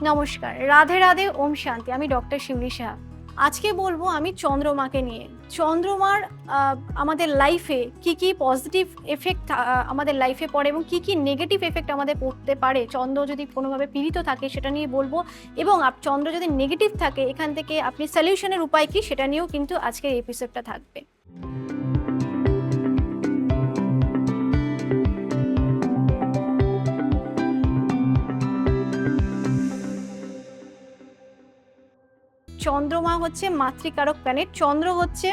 নমস্কার, রাধে রাধে, ওম শান্তি। আমি ডক্টর শিউলি সাহা। আজকে বলবো আমি চন্দ্রমাকে নিয়ে। চন্দ্রমার আমাদের লাইফে কি কি পজিটিভ এফেক্ট আমাদের লাইফে পড়ে এবং কি কি নেগেটিভ এফেক্ট আমাদের পড়তে পারে চন্দ্র যদি কোনোভাবে পীড়িত থাকে সেটা নিয়ে বলবো। এবং চন্দ্র যদি নেগেটিভ থাকে এখান থেকে আপনি সলিউশনের উপায় কি সেটা নিয়েও কিন্তু আজকের এপিসোডটা থাকবে। চন্দ্রমা হচ্ছে মাতৃকারক প্ল্যানেট। চন্দ্র হচ্ছে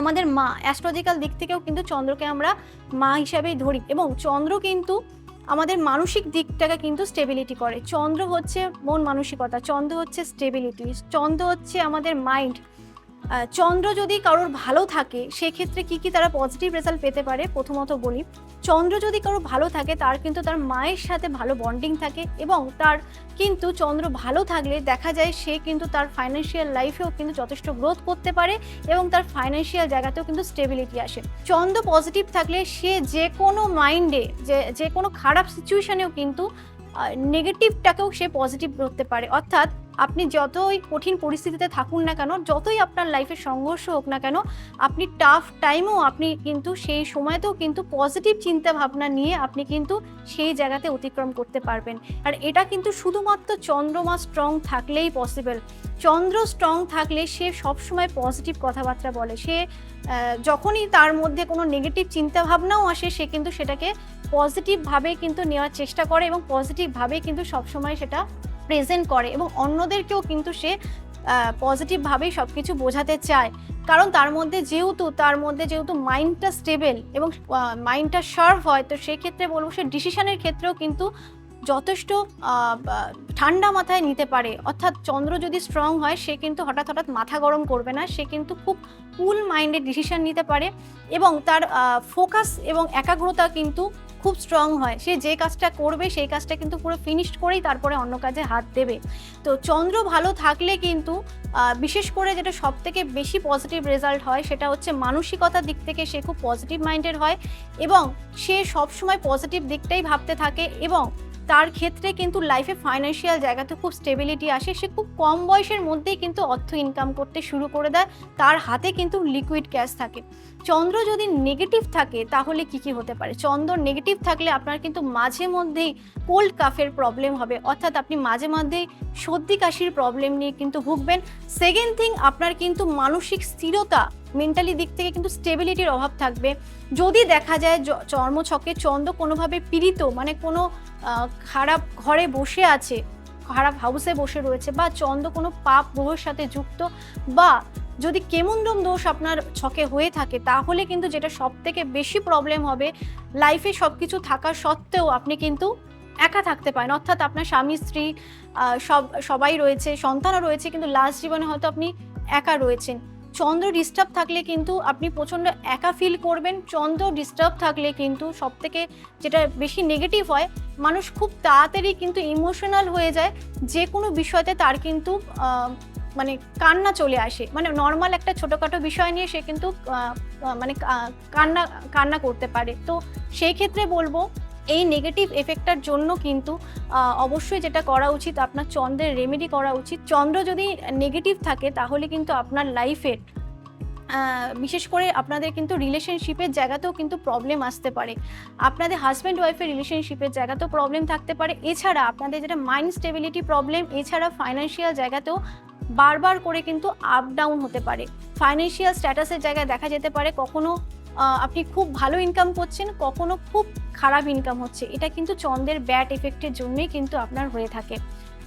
আমাদের মা। অ্যাস্ট্রোলজিক্যাল দিক থেকেও কিন্তু চন্দ্রকে আমরা মা হিসাবেই ধরি এবং চন্দ্র কিন্তু আমাদের মানসিক দিকটাকে কিন্তু স্টেবিলিটি করে। চন্দ্র হচ্ছে মন মানসিকতা, চন্দ্র হচ্ছে স্টেবিলিটি, চন্দ্র হচ্ছে আমাদের মাইন্ড। চন্দ্র যদি কারোর ভালো থাকে সেক্ষেত্রে কি কি তারা পজিটিভ রেজাল্ট পেতে পারে। প্রথমত বলি, চন্দ্র যদি কারোর ভালো থাকে তার কিন্তু তার মায়ের সাথে ভালো বন্ডিং থাকে এবং তার কিন্তু চন্দ্র ভালো থাকলে দেখা যায় সে কিন্তু তার ফাইন্যান্সিয়াল লাইফেও কিন্তু যথেষ্ট গ্রোথ করতে পারে এবং তার ফাইন্যান্সিয়াল জায়গাতেও কিন্তু স্টেবিলিটি আসে। চন্দ্র পজিটিভ থাকলে সে যে কোনো মাইন্ডে যে কোনো খারাপ সিচুয়েশনেও কিন্তু নেগেটিভটাকেও সে পজিটিভ করতে পারে। অর্থাৎ আপনি যতই কঠিন পরিস্থিতিতে থাকুন না কেন, যতই আপনার লাইফে সংঘর্ষ হোক না কেন, আপনি টাফ টাইমেও আপনি কিন্তু সেই সময়তেও কিন্তু পজিটিভ চিন্তা ভাবনা নিয়ে আপনি কিন্তু সেই জায়গাতে অতিক্রম করতে পারবেন। আর এটা কিন্তু শুধুমাত্র চন্দ্রমা স্ট্রং থাকলেই পসিবল। চন্দ্র স্ট্রং থাকলে সে সবসময় পজিটিভ কথাবার্তা বলে। সে যখনই তার মধ্যে কোনো নেগেটিভ চিন্তা ভাবনাও আসে সে কিন্তু সেটাকে পজিটিভভাবে কিন্তু নেওয়ার চেষ্টা করে এবং পজিটিভভাবে কিন্তু সবসময় সেটা প্রেজেন্ট করে এবং অন্যদেরকেও কিন্তু সে পজিটিভভাবেই সব কিছু বোঝাতে চায়। কারণ তার মধ্যে যেহেতু মাইন্ডটা স্টেবল এবং মাইন্ডটা শার্প হয়, তো সেক্ষেত্রে বলবো সে ডিসিশনের ক্ষেত্রেও কিন্তু যথেষ্ট ঠান্ডা মাথায় নিতে পারে। অর্থাৎ চন্দ্র যদি স্ট্রং হয় সে কিন্তু হঠাৎ হঠাৎ মাথা গরম করবে না, সে কিন্তু খুব কুল মাইন্ডে ডিসিশন নিতে পারে এবং তার ফোকাস এবং একাগ্রতা কিন্তু খুব স্ট্রং হয়। সে যে কাজটা করবে সেই কাজটা কিন্তু পুরো ফিনিশড করেই তারপরে অন্য কাজে হাত দেবে। তো চন্দ্র ভালো থাকলে কিন্তু বিশেষ করে যেটা সব থেকে বেশি পজিটিভ রেজাল্ট হয় সেটা হচ্ছে মানসিকতার দিক থেকে সে খুব পজিটিভ মাইন্ডেড হয় এবং সে সবসময় পজিটিভ দিকটাই ভাবতে থাকে এবং তার ক্ষেত্রে কিন্তু লাইফে ফাইন্যান্সিয়াল জায়গাতে খুব স্টেবিলিটি আসে। সে খুব কম বয়সের মধ্যেই কিন্তু অর্থ ইনকাম করতে শুরু করে দেয়, তার হাতে কিন্তু লিকুইড ক্যাশ থাকে। চন্দ্র যদি নেগেটিভ থাকে তাহলে কি কি হতে পারে? চন্দ্র নেগেটিভ থাকলে আপনার কিন্তু মাঝে মধ্যেই কোল্ড কাফের প্রবলেম হবে, অর্থাৎ আপনি মাঝে মধ্যেই সর্দি কাশির প্রবলেম নিয়ে কিন্তু ভুগবেন। সেকেন্ড থিং, আপনার কিন্তু মানসিক স্থিরতা, মেন্টালি দিক থেকে কিন্তু স্টেবিলিটির অভাব থাকবে। যদি দেখা যায় জন্মছকে চন্দ্র কোনোভাবে পীড়িত, মানে কোনো খারাপ ঘরে বসে আছে, খারাপ হাউসে বসে রয়েছে, বা চন্দ্র কোনো পাপ গ্রহের সাথে যুক্ত, বা যদি কেমুন্ডম দোষ আপনার ছকে হয়ে থাকে, তাহলে কিন্তু যেটা সব থেকে বেশি প্রবলেম হবে, লাইফে সব কিছু থাকা সত্ত্বেও আপনি কিন্তু একা থাকতে পারেন। অর্থাৎ আপনার স্বামী স্ত্রী সবাই রয়েছে, সন্তানও রয়েছে, কিন্তু লাস্ট জীবনে হয়তো আপনি একা রয়েছেন। চন্দ্র ডিস্টার্ব থাকলে কিন্তু আপনি প্রচণ্ড একা ফিল করবেন। চন্দ্র ডিস্টার্ব থাকলে কিন্তু সব থেকে যেটা বেশি নেগেটিভ হয়, মানুষ খুব তাড়াতাড়ি কিন্তু ইমোশনাল হয়ে যায়। যে কোনো বিষয়তে তার কিন্তু মানে কান্না চলে আসে, মানে নর্মাল একটা ছোটোখাটো বিষয় নিয়ে সে কিন্তু মানে কান্না করতে পারে। তো সেই ক্ষেত্রে বলবো এই নেগেটিভ এফেক্টটার জন্য কিন্তু অবশ্যই যেটা করা উচিত, আপনার চন্দ্রের রেমেডি করা উচিত। চন্দ্র যদি নেগেটিভ থাকে তাহলে কিন্তু আপনার লাইফের বিশেষ করে আপনাদের কিন্তু রিলেশনশিপের জায়গাতেও কিন্তু প্রবলেম আসতে পারে, আপনাদের হাজব্যান্ড ওয়াইফের রিলেশনশিপের জায়গাতেও প্রবলেম থাকতে পারে। এছাড়া আপনাদের যেটা মাইন্ড স্টেবিলিটি প্রবলেম, এছাড়া ফাইন্যান্সিয়াল জায়গাতেও বারবার করে কিন্তু আপ ডাউন হতে পারে। ফাইন্যান্সিয়াল স্ট্যাটাসের জায়গায় দেখা যেতে পারে কখনো আপনি খুব ভালো ইনকাম করছেন, কখনো খুব খারাপ ইনকাম হচ্ছে। এটা কিন্তু চন্দ্রের ব্যাড এফেক্টের জন্যই কিন্তু আপনার হয়ে থাকে।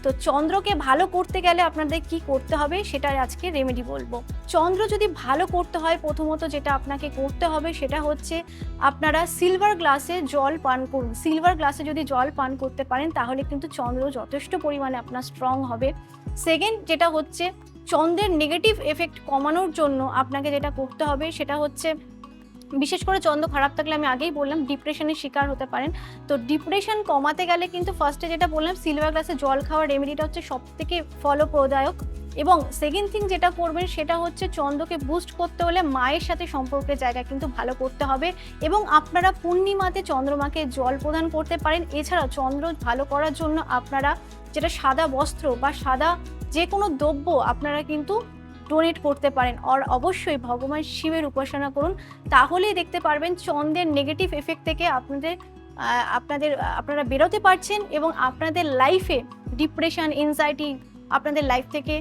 তো চন্দ্রকে ভালো করতে গেলে আপনাদের কি করতে হবে সেটাই আজকে রেমেডি বলবো। চন্দ্র যদি ভালো করতে হয়, প্রথমত যেটা আপনাকে করতে হবে সেটা হচ্ছে আপনারা সিলভার গ্লাসে জল পান করুন। সিলভার গ্লাসে যদি জল পান করতে পারেন তাহলে কিন্তু চন্দ্র যথেষ্ট পরিমাণে আপনার স্ট্রং হবে। সেকেন্ড যেটা হচ্ছে, চন্দ্রের নেগেটিভ এফেক্ট কমানোর জন্য আপনাকে যেটা করতে হবে সেটা হচ্ছে, বিশেষ করে চন্দ্র খারাপ থাকলে আমি আগেই বললাম ডিপ্রেশনের শিকার হতে পারেন। তো ডিপ্রেশন কমাতে গেলে কিন্তু ফার্স্টে যেটা বললাম সিলভার গ্লাসে জল খাওয়ার রেমেডিটা হচ্ছে সব থেকে ফলপ্রদায়ক। এবং সেকেন্ড থিং যেটা করবেন সেটা হচ্ছে চন্দ্রকে বুস্ট করতে হলে মায়ের সাথে সম্পর্কের জায়গা কিন্তু ভালো করতে হবে এবং আপনারা পূর্ণিমাতে চন্দ্রমাকে জল প্রদান করতে পারেন। এছাড়া চন্দ্র ভালো করার জন্য আপনারা যেটা সাদা বস্ত্র বা সাদা যে কোনো দ্রব্য আপনারা কিন্তু ডোনেট করতে পারেন। আর অবশ্যই ভগবান শিবের উপাসনা করুন, তাহলেই দেখতে পারবেন চন্দ্রের নেগেটিভ এফেক্ট থেকে আপনারা বেরোতে পারছেন এবং আপনাদের লাইফে ডিপ্রেশন, এনজাইটি আপনাদের লাইফ থেকে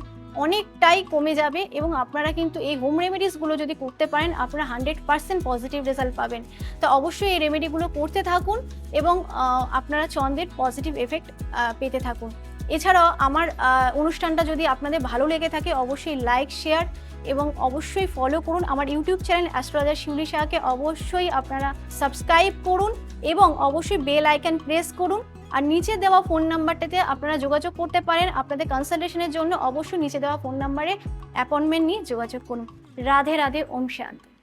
অনেকটাই কমে যাবে এবং আপনারা কিন্তু এই হোম রেমেডিসগুলো যদি করতে পারেন আপনারা 100% পজিটিভ রেজাল্ট পাবেন। তো অবশ্যই এই রেমেডিগুলো করতে থাকুন এবং আপনারা চন্দ্রের পজিটিভ এফেক্ট পেতে থাকুন। এছাড়াও আমার অনুষ্ঠানটা যদি আপনাদের ভালো লেগে থাকে অবশ্যই লাইক, শেয়ার এবং অবশ্যই ফলো করুন আমার ইউটিউব চ্যানেল অ্যাস্ট্রোলজার শিউলি সাহাকে। অবশ্যই আপনারা সাবস্ক্রাইব করুন এবং অবশ্যই বেল আইকন প্রেস করুন। আর নিচে দেওয়া ফোন নাম্বারটাতে আপনারা যোগাযোগ করতে পারেন আপনাদের কনসালটেশনের জন্য। অবশ্যই নিচে দেওয়া ফোন নাম্বারে অ্যাপয়েন্টমেন্ট নিয়ে যোগাযোগ করুন। রাধে রাধে, ওম শান্তি।